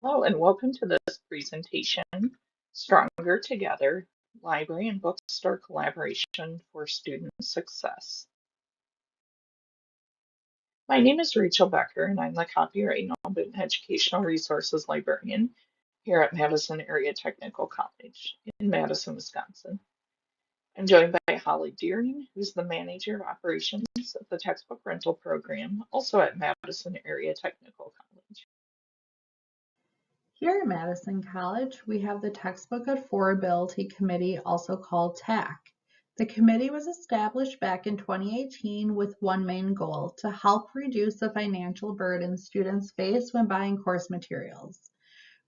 Hello and welcome to this presentation, Stronger Together, Library and Bookstore Collaboration for Student Success. My name is Rachel Becker and I'm the Copyright Note and Educational Resources Librarian here at Madison Area Technical College in Madison, Wisconsin. I'm joined by Holly Deering, who's the Manager of Operations of the Textbook Rental Program, also at Madison Area Technical College. Here at Madison College, we have the Textbook Affordability Committee, also called TAC. The committee was established back in 2018 with one main goal: to help reduce the financial burden students face when buying course materials.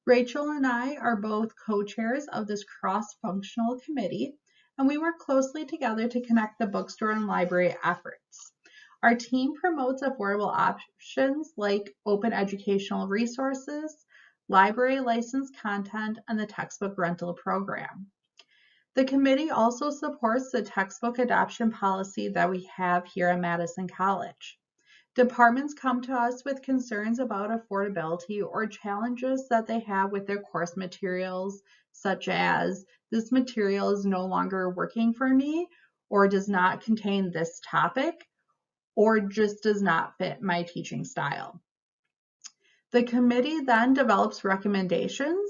Rachel and I are both co-chairs of this cross-functional committee, and we work closely together to connect the bookstore and library efforts. Our team promotes affordable options like open educational resources, library licensed content, and the textbook rental program. The committee also supports the textbook adoption policy that we have here at Madison College. Departments come to us with concerns about affordability or challenges that they have with their course materials, such as this material is no longer working for me, or does not contain this topic, or just does not fit my teaching style. The committee then develops recommendations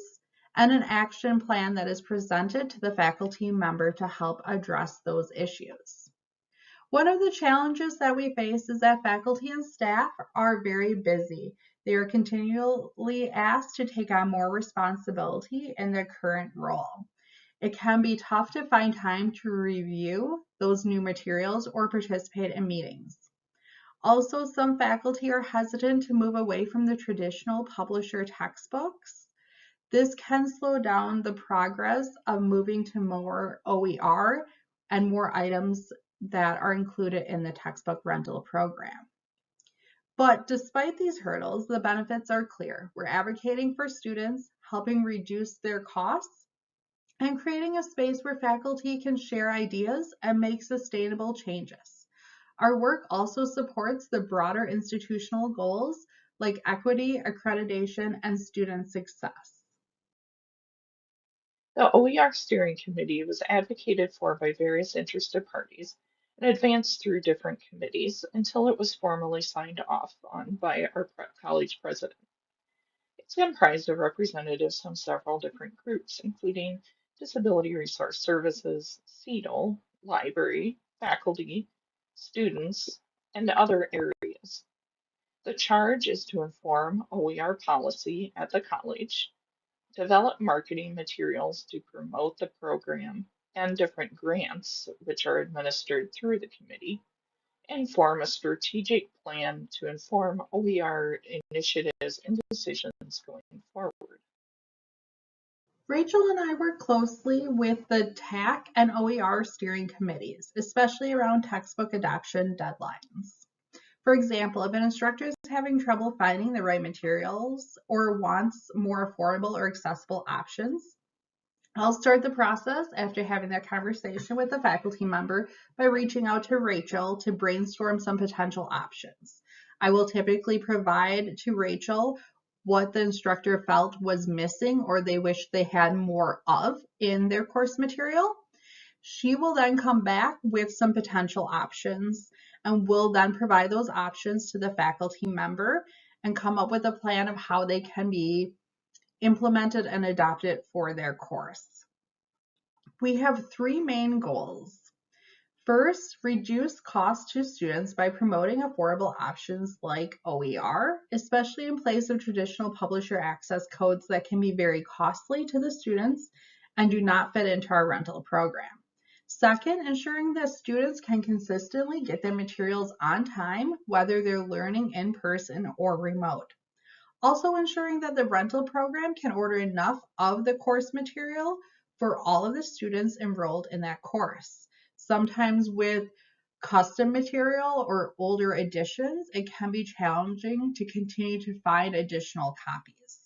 and an action plan that is presented to the faculty member to help address those issues. One of the challenges that we face is that faculty and staff are very busy. They are continually asked to take on more responsibility in their current role. It can be tough to find time to review those new materials or participate in meetings. Also, some faculty are hesitant to move away from the traditional publisher textbooks. This can slow down the progress of moving to more OER and more items that are included in the textbook rental program. But despite these hurdles, the benefits are clear. We're advocating for students, helping reduce their costs, and creating a space where faculty can share ideas and make sustainable changes. Our work also supports the broader institutional goals like equity, accreditation, and student success. The OER Steering Committee was advocated for by various interested parties and advanced through different committees until it was formally signed off on by our college president. It's comprised of representatives from several different groups, including Disability Resource Services, CEDL, library, faculty, students, and other areas. The charge is to inform OER policy at the college, develop marketing materials to promote the program and different grants which are administered through the committee, and form a strategic plan to inform OER initiatives and decisions going forward. Rachel and I work closely with the TAC and OER steering committees, especially around textbook adoption deadlines. For example, if an instructor is having trouble finding the right materials or wants more affordable or accessible options, I'll start the process after having that conversation with the faculty member by reaching out to Rachel to brainstorm some potential options. I will typically provide to Rachel what the instructor felt was missing or they wish they had more of in their course material. She will then come back with some potential options and will then provide those options to the faculty member and come up with a plan of how they can be implemented and adopted for their course. We have three main goals. First, reduce costs to students by promoting affordable options like OER, especially in place of traditional publisher access codes that can be very costly to the students and do not fit into our rental program. Second, ensuring that students can consistently get their materials on time, whether they're learning in person or remote. Also ensuring that the rental program can order enough of the course material for all of the students enrolled in that course. Sometimes with custom material or older editions, it can be challenging to continue to find additional copies.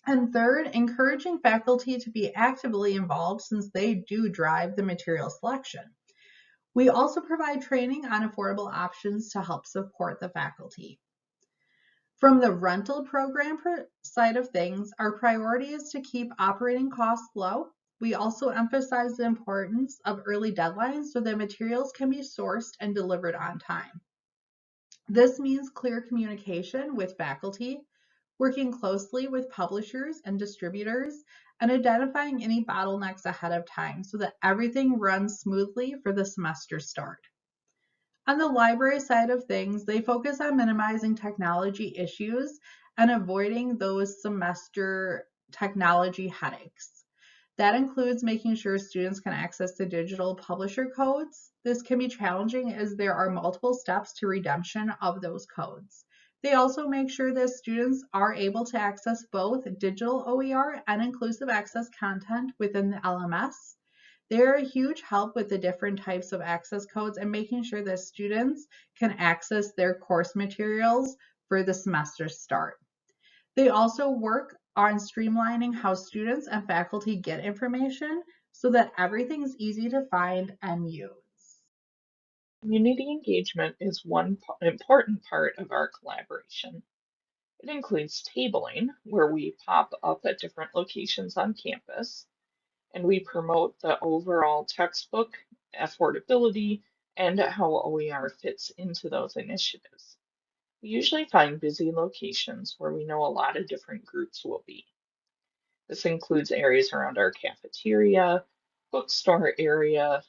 And third, encouraging faculty to be actively involved since they do drive the material selection. We also provide training on affordable options to help support the faculty. From the rental program side of things, our priority is to keep operating costs low. We also emphasize the importance of early deadlines so that materials can be sourced and delivered on time. This means clear communication with faculty, working closely with publishers and distributors, and identifying any bottlenecks ahead of time so that everything runs smoothly for the semester start. On the library side of things, they focus on minimizing technology issues and avoiding those semester technology headaches. That includes making sure students can access the digital publisher codes. This can be challenging as there are multiple steps to redemption of those codes. They also make sure that students are able to access both digital OER and inclusive access content within the LMS. They're a huge help with the different types of access codes and making sure that students can access their course materials for the semester start. They also work on streamlining how students and faculty get information so that everything is easy to find and use. Community engagement is one important part of our collaboration. It includes tabling, where we pop up at different locations on campus, and we promote the overall textbook affordability and how OER fits into those initiatives. We usually find busy locations where we know a lot of different groups will be. This includes areas around our cafeteria, bookstore area,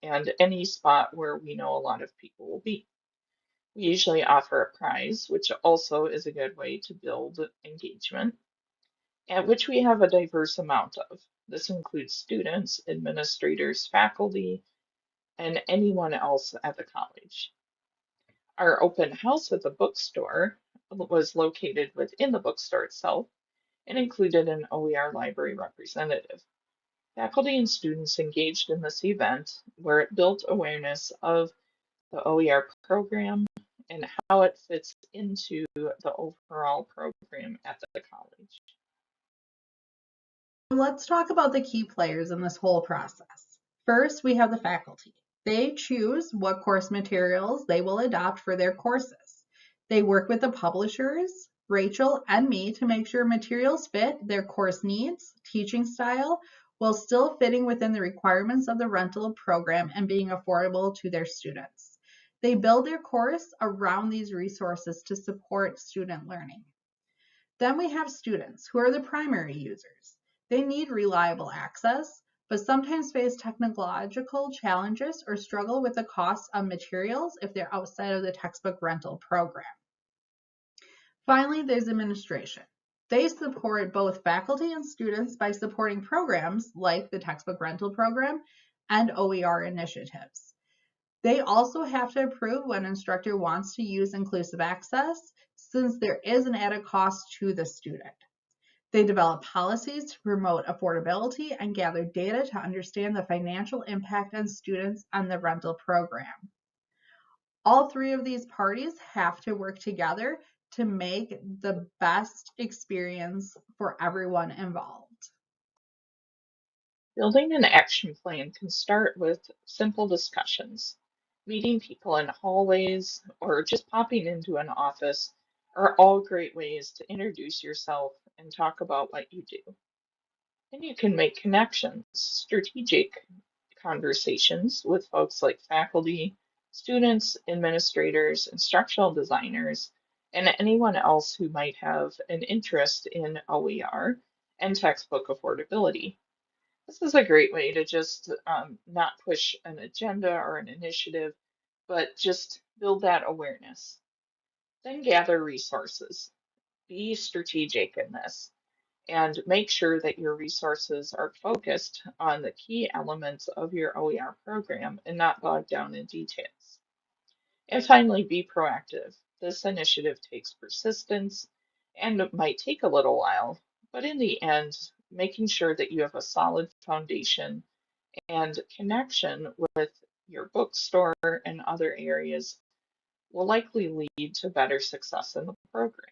and any spot where we know a lot of people will be. We usually offer a prize, which also is a good way to build engagement, at which we have a diverse amount of. This includes students, administrators, faculty, and anyone else at the college. Our open house at the bookstore was located within the bookstore itself and included an OER library representative. Faculty and students engaged in this event where it built awareness of the OER program and how it fits into the overall program at the college. Let's talk about the key players in this whole process. First, we have the faculty. They choose what course materials they will adopt for their courses. They work with the publishers, Rachel and me, to make sure materials fit their course needs, teaching style, while still fitting within the requirements of the rental program and being affordable to their students. They build their course around these resources to support student learning. Then we have students who are the primary users. They need reliable access, but sometimes face technological challenges or struggle with the cost of materials if they're outside of the textbook rental program. Finally, there's administration. They support both faculty and students by supporting programs like the textbook rental program and OER initiatives. They also have to approve when an instructor wants to use inclusive access, since there is an added cost to the student. They develop policies to promote affordability and gather data to understand the financial impact on students on the rental program. All three of these parties have to work together to make the best experience for everyone involved. Building an action plan can start with simple discussions. Meeting people in hallways or just popping into an office are all great ways to introduce yourself and talk about what you do. And you can make connections, strategic conversations with folks like faculty, students, administrators, instructional designers, and anyone else who might have an interest in OER and textbook affordability. This is a great way to just not push an agenda or an initiative, but just build that awareness. Then gather resources. Be strategic in this and make sure that your resources are focused on the key elements of your OER program and not bogged down in details. And finally, be proactive. This initiative takes persistence and it might take a little while, but in the end, making sure that you have a solid foundation and connection with your bookstore and other areas will likely lead to better success in the program.